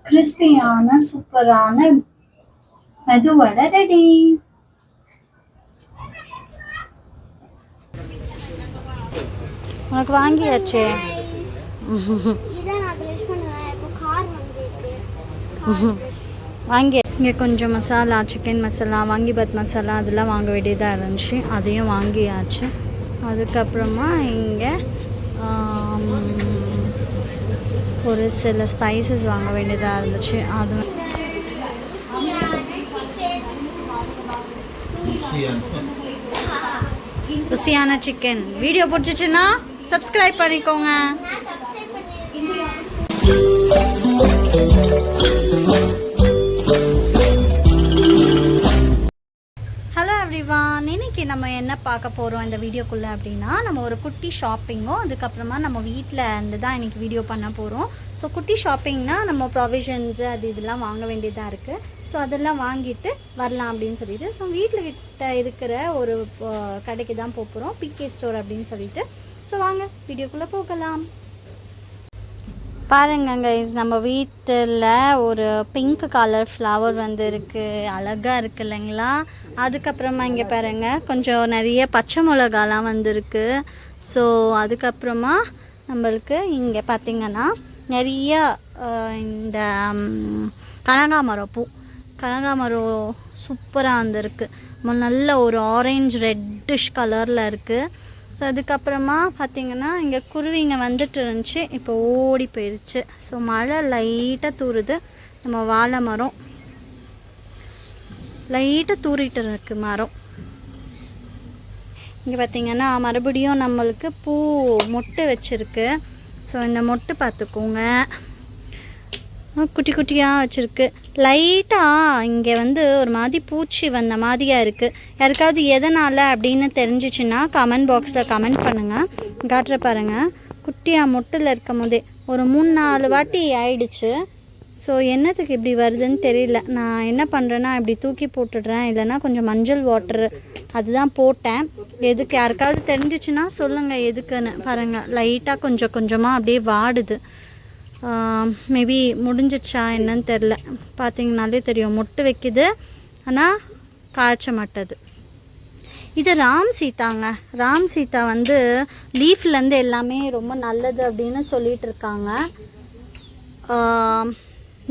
கிறிஸ்பியான சூப்பரான மெதுவடை ரெடி. உனக்கு வாங்கியாச்சே. வாங்கி இங்கே கொஞ்சம் மசாலா, சிக்கன் மசாலா, வாங்கிபாத் மசாலா அதெல்லாம் வாங்க வேண்டியதாக இருந்துச்சு. அதையும் வாங்கியாச்சு. அதுக்கப்புறமா இங்கே ஒரு சில ஸ்பைசஸ் வாங்க வேண்டியதாக இருந்துச்சு. அது ருசியான சிக்கன். வீடியோ பிடிச்சிச்சுன்னா சப்ஸ்கிரைப் பண்ணிக்கோங்க. ஹலோ எவ்ரிவான், இன்னைக்கு நம்ம என்ன பார்க்க போகிறோம் இந்த வீடியோக்குள்ளே அப்படின்னா, நம்ம ஒரு குட்டி ஷாப்பிங்கும் அதுக்கப்புறமா நம்ம வீட்டில் இருந்து தான் இன்றைக்கி வீடியோ பண்ண போகிறோம். ஸோ குட்டி ஷாப்பிங்னால் நம்ம ப்ரொவிஷன்ஸு அது இதெல்லாம் வாங்க வேண்டியதாக இருக்குது. ஸோ அதெல்லாம் வாங்கிட்டு வரலாம் அப்படின்னு சொல்லிட்டு ஸோ வீட்டில் கிட்ட இருக்கிற ஒரு கடைக்கு தான் போகிறோம், பிகே ஸ்டோர் அப்படின்னு சொல்லிட்டு. ஸோ வாங்க வீடியோக்குள்ளே போகலாம். பாருங்க கைஸ், நம்ம வீட்டில் ஒரு பிங்க் கலர் ஃப்ளவர் வந்து இருக்குது, அழகாக இருக்குது இல்லைங்களா. அதுக்கப்புறமா இங்கே பாருங்கள் கொஞ்சம் நிறைய பச்சை மிளகாலாம் வந்துருக்கு. ஸோ அதுக்கப்புறமா நம்மளுக்கு இங்கே பார்த்திங்கன்னா நிறைய இந்த கனகாமரம் கனகாமரம் சூப்பராக வந்துருக்கு. நல்ல ஒரு ஆரஞ்சு ரெட்டிஷ் கலரில் இருக்குது. ஸோ அதுக்கப்புறமா பார்த்திங்கன்னா இங்கே குருவிங்க வந்துட்டு இருந்துச்சு, இப்போ ஓடி போயிடுச்சு. ஸோ மழை லைட்டாக தூறுது. நம்ம வாழை மரம் லைட்டாக தூறிட்டு இருக்கு மரம். இங்கே பார்த்திங்கன்னா மறுபடியும் நம்மளுக்கு பூ மொட்டு வச்சுருக்கு. ஸோ இந்த மொட்டு பார்த்துக்கோங்க, குட்டி குட்டியாக வச்சுருக்கு. லைட்டாக இங்கே வந்து ஒரு மாதிரி பூச்சி வந்த மாதிரியாக இருக்குது. யாருக்காவது எதனால் அப்படின்னு தெரிஞ்சிச்சுன்னா கமெண்ட் பாக்ஸில் கமெண்ட் பண்ணுங்கள். காட்டுற பாருங்கள், குட்டியாக மொட்டில் இருக்கும் போதே ஒரு 3-4 வாட்டி ஆயிடுச்சு. ஸோ என்னத்துக்கு இப்படி வருதுன்னு தெரியல. நான் என்ன பண்ணுறேன்னா இப்படி தூக்கி போட்டுடுறேன், இல்லைனா கொஞ்சம் மஞ்சள் வாட்டர் அதுதான் போட்டேன். எதுக்கு யாருக்காவது தெரிஞ்சிச்சுன்னா சொல்லுங்கள் எதுக்குன்னு. பாருங்கள் லைட்டாக கொஞ்சம் கொஞ்சமாக அப்படியே வாடுது. மேபி முடிஞ்சிச்சா என்னன்னு தெரில. பார்த்திங்கனாலே தெரியும் மொட்டு வைக்குது, ஆனால் காய்ச்ச மாட்டது. இது ராம் சீதாங்க. ராம் சீதா வந்து லீஃப்லேருந்து எல்லாமே ரொம்ப நல்லது அப்படின்னு சொல்லிகிட்டு இருக்காங்க.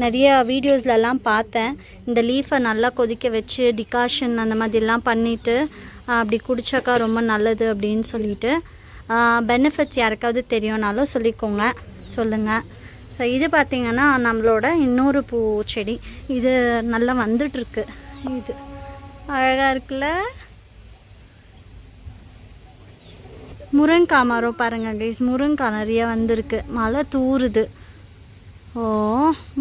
நிறைய வீடியோஸ்லலாம் பார்த்தேன், இந்த லீஃபை நல்லா கொதிக்க வச்சு டிகாஷன் அந்த மாதிரிலாம் பண்ணிவிட்டு அப்படி குடித்தாக்கா ரொம்ப நல்லது அப்படின்னு சொல்லிட்டு. பெனிஃபிட்ஸ் யாருக்காவது தெரியும்னாலும் சொல்லிக்கோங்க, சொல்லுங்கள். ஸோ இது பார்த்திங்கன்னா நம்மளோட இன்னொரு பூச்செடி. இது நல்லா வந்துட்டுருக்கு. இது அழகாக இருக்குல்ல. முருங்கைக்காய் மரம் பாருங்கள் கைஸ், முருங்கைக்காய் நிறைய வந்திருக்கு. மழை தூறுது. ஓ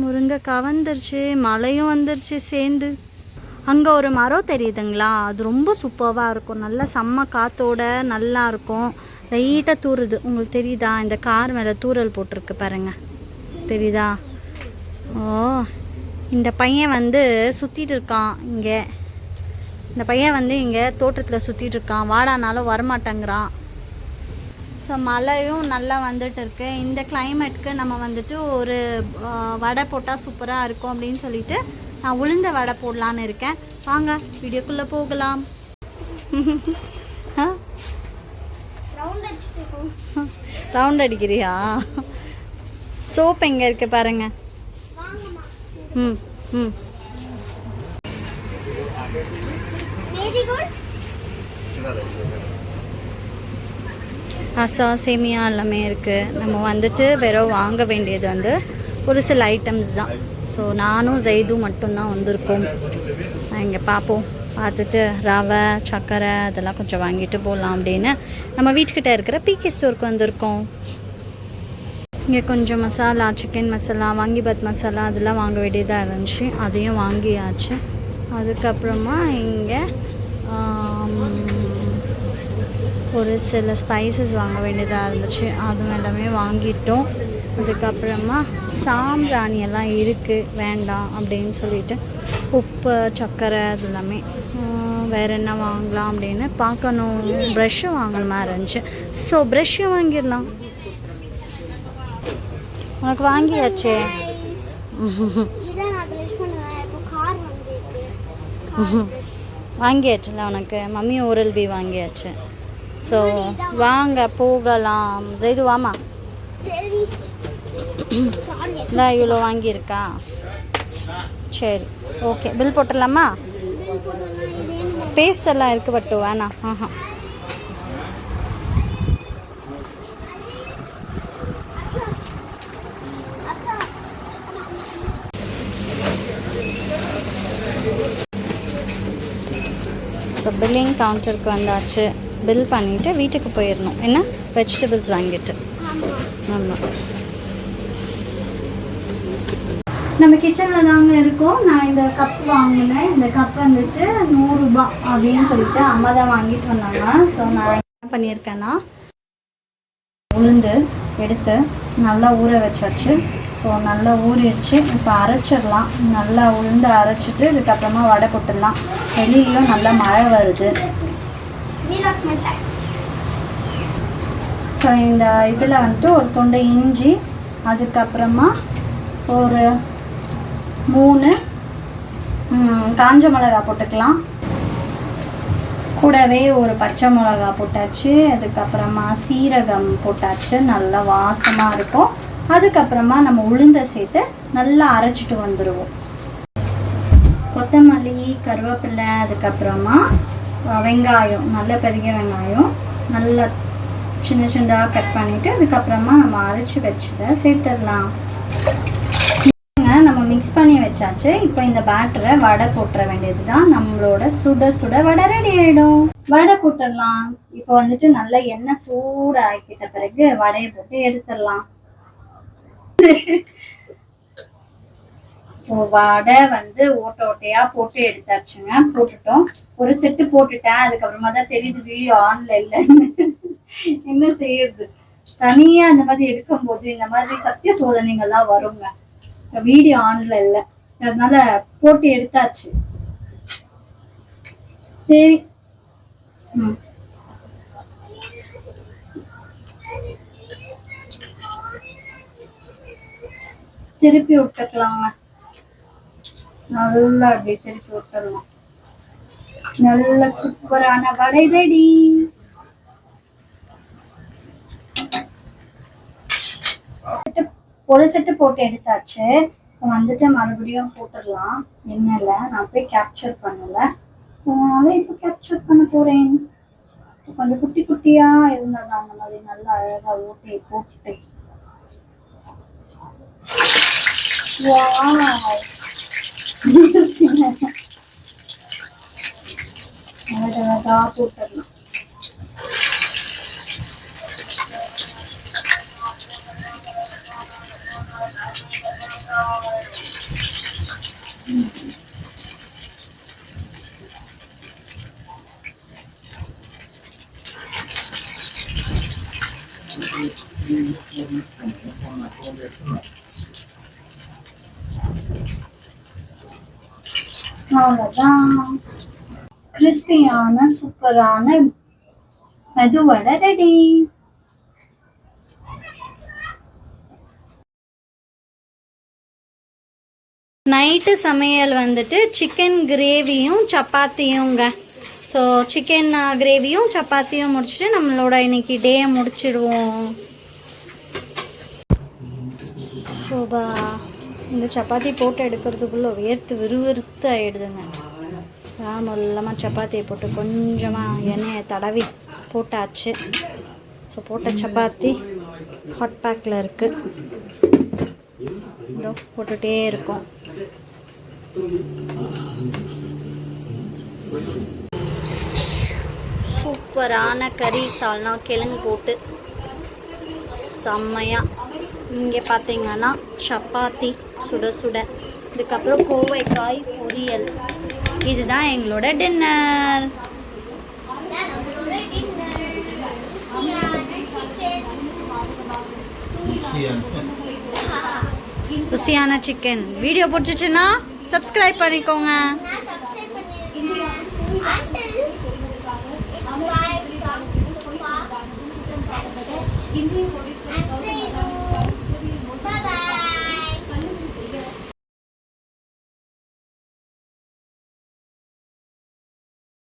முருங்கைக்காய் வந்துருச்சு, மழையும் வந்துருச்சு சேர்ந்து. அங்கே ஒரு மரம் தெரியுதுங்களா, அது ரொம்ப சூப்பராக இருக்கும். நல்லா செம்ம காற்றோட நல்லா இருக்கும். லைட்டாக தூறுது, உங்களுக்கு தெரியுதா? இந்த கார் மேலே தூறல் போட்டிருக்கு பாருங்கள், தெரியுதா? ஓ இந்த பையன் வந்து சுற்றிட்டு இருக்கான் இங்கே. இந்த பையன் வந்து இங்கே தோட்டத்தில் சுற்றிட்டு இருக்கான், வாடானாலும் வரமாட்டேங்கிறான். ஸோ மழையும் நல்லா வந்துட்டு இருக்கு. இந்த கிளைமேட்டுக்கு நம்ம வந்துட்டு ஒரு வடை போட்டால் சூப்பராக இருக்கும் அப்படின்னு சொல்லிட்டு நான் உளுந்த வடை போடலான்னு இருக்கேன். வாங்க வீடியோக்குள்ளே போகலாம். ரவுண்ட் அடிக்கிறியா? சோப் எங்கே இருக்குது பாருங்க. அசா சேமியா எல்லாமே இருக்குது. நம்ம வந்துட்டு வெறும் வாங்க வேண்டியது வந்து ஒரு சில ஐட்டம்ஸ் தான். ஸோ நானும் ஜெய்தும் மட்டும்தான் வந்திருக்கோம். இங்கே பார்ப்போம், பார்த்துட்டு ரவை சர்க்கரை அதெல்லாம் கொஞ்சம் வாங்கிட்டு போகலாம் அப்படின்னு நம்ம வீட்டுக்கிட்ட இருக்கிற பிகே ஸ்டோருக்கு வந்திருக்கோம். இங்கே கொஞ்சம் மசாலா, சிக்கன் மசாலா, வாங்கிபாத் மசாலா அதெல்லாம் வாங்க வேண்டியதாக இருந்துச்சு, அதையும் வாங்கியாச்சு. அதுக்கப்புறமா இங்கே ஒரு சில ஸ்பைசஸ் வாங்க வேண்டியதாக இருந்துச்சு, அதுவும் எல்லாமே வாங்கிட்டோம். அதுக்கப்புறமா சாம்பிராணி எல்லாம் இருக்குது, வேண்டாம் அப்படின்னு சொல்லிட்டு உப்பு சர்க்கரை அது எல்லாமே. வேறு என்ன வாங்கலாம் அப்படின்னு பார்க்கணும். ப்ரெஷ்ஷு வாங்கணும் மாதிரி இருந்துச்சு. ஸோ ப்ரெஷ்ஷும் வாங்கிடலாம். உனக்கு வாங்கியாச்சே. இதான் நான் ப்ரஷ் பண்ணுவேன். இப்போ கார் வந்துருக்கு. Car brush. வாங்கியாச்சுல உனக்கு மம்மி ஓரல் பி வாங்கியாச்சு. ஸோ வாங்க போகலாம். ஜெய்து வாமா. சரி. இதான் இவ்வளோ வாங்கியிருக்கா. சரி ஓகே பில் போட்டுடலாமா? பேஸ்ட் எல்லாம் இருக்குது பட்டு வேணாம். ஆஹா ஸோ பில்லிங் கவுண்டருக்கு வந்தாச்சு. பில் பண்ணிவிட்டு வீட்டுக்கு போயிடணும். என்ன வெஜிடபிள்ஸ் வாங்கிட்டு. ஆமாம் நம்ம கிச்சனில் தாங்க இருக்கோம். நான் இந்த கப் வாங்கினேன். இந்த கப் வந்துட்டு 100 ரூபாய் அப்படின்னு சொல்லிட்டு அம்மா தான் வாங்கிட்டு வந்தாங்க. ஸோ நான் என்ன பண்ணியிருக்கேன்னா உளுந்து எடுத்து நல்லா ஊற வச்சாச்சு. ஸோ நல்லா ஊறிடுச்சு. இப்போ அரைச்சிடலாம். நல்லா உளுந்து அரைச்சிட்டு இதுக்கப்புறமா வடை போட்டுடலாம். வெளியிலையும் நல்லா மழை வருது. ஸோ இந்த இதில் வந்துட்டு ஒரு துண்டை இஞ்சி, அதுக்கப்புறமா ஒரு 3 காஞ்ச மிளகா போட்டுக்கலாம். கூடவே ஒரு பச்சை மிளகா போட்டாச்சு. அதுக்கப்புறமா சீரகம் போட்டாச்சு. நல்லா வாசமாக இருக்கும். அதுக்கப்புறமா நம்ம உளுந்தை சேர்த்து நல்லா அரைச்சிட்டு வந்துடுவோம். கொத்தமல்லி, கருவேப்பிலை, அதுக்கப்புறமா வெங்காயம், நல்ல பெரிய வெங்காயம் நல்லா சின்ன சின்னதாக கட் பண்ணிவிட்டு அதுக்கப்புறமா நம்ம அரைச்சி வச்சதை சேர்த்துடலாம். நம்ம மிக்ஸ் பண்ணி வச்சாச்சு. இப்போ இந்த பேட்டரை வடை போட்டுற வேண்டியது தான். நம்மளோட சுட சுட வடை ரெடி ஆகிடும். வடை போட்டுடலாம். இப்போ வந்துட்டு நல்லா எண்ணெய் சூடு ஆக்கிட்ட பிறகு வடையை போட்டு எடுத்துடலாம். வடை வந்து ஓட்ட ஓட்டையா போட்டு எடுத்தாச்சுங்க. போட்டுட்டோம். ஒரு செட்டு போட்டுட்டேன். அதுக்கப்புறமா தான் தெரியுது வீடியோ ஆன்ல இல்லைன்னு. என்ன செய்யுது, தனியா இந்த மாதிரி எடுக்கும் போது இந்த மாதிரி சத்திய சோதனைகள்லாம் வருங்க. வீடியோ ஆன்ல இல்லை, அதனால போட்டு எடுத்தாச்சு. சரி திருப்பி விட்டுக்கலாங்க. நல்லா அப்படி திருப்பி விட்டுடலாம். நல்ல சூப்பரான வடை ரெடி. ஒரு செட்டு போட்டு எடுத்தாச்சு. வந்துட்டு மறுபடியும் போட்டுடலாம். எண்ணெயில நான் போய் கேப்சர் பண்ணல, அதனால இப்போ கேப்சர் பண்ண போறேன். கொஞ்சம் குட்டி குட்டியா இருந்தது அந்த மாதிரி நல்லா அழகா ஓட்டி போட்டுட்டு அழகா போட்டுடலாம். அவ்வளோதான். கிறிஸ்பியான சூப்பரான மெதுவடை ரெடி. நைட்டு சமையல் வந்துட்டு சிக்கன் கிரேவியும் சப்பாத்தியுங்க. ஸோ சிக்கன் கிரேவியும் சப்பாத்தியும் முடிச்சுட்டு நம்மளோட இன்னைக்கு டே முடிச்சிடுவோம். சோபா இந்த சப்பாத்தி போட்டு எடுக்கிறதுக்குள்ளே வேர்த்து விறுவிறுத்து ஆகிடுதுங்க. மொல்லமாக சப்பாத்தியை போட்டு கொஞ்சமாக எண்ணெயை தடவி போட்டாச்சு. ஸோ போட்ட சப்பாத்தி ஹாட் பேக்கில் இருக்குது. இதோ போட்டுகிட்டே இருக்கோம். சூப்பரான கறி சால்னா கிழங்கு போட்டு செம்மையாக. இங்கே பார்த்தீங்கன்னா சப்பாத்தி சுட சுட, இதுக்கப்புறம் கோவைக்காய் பொரியல். இதுதான் எங்களோட டின்னர். ருசியான சிக்கன். வீடியோ பிடிச்சிச்சுன்னா சப்ஸ்கிரைப் பண்ணிக்கோங்க.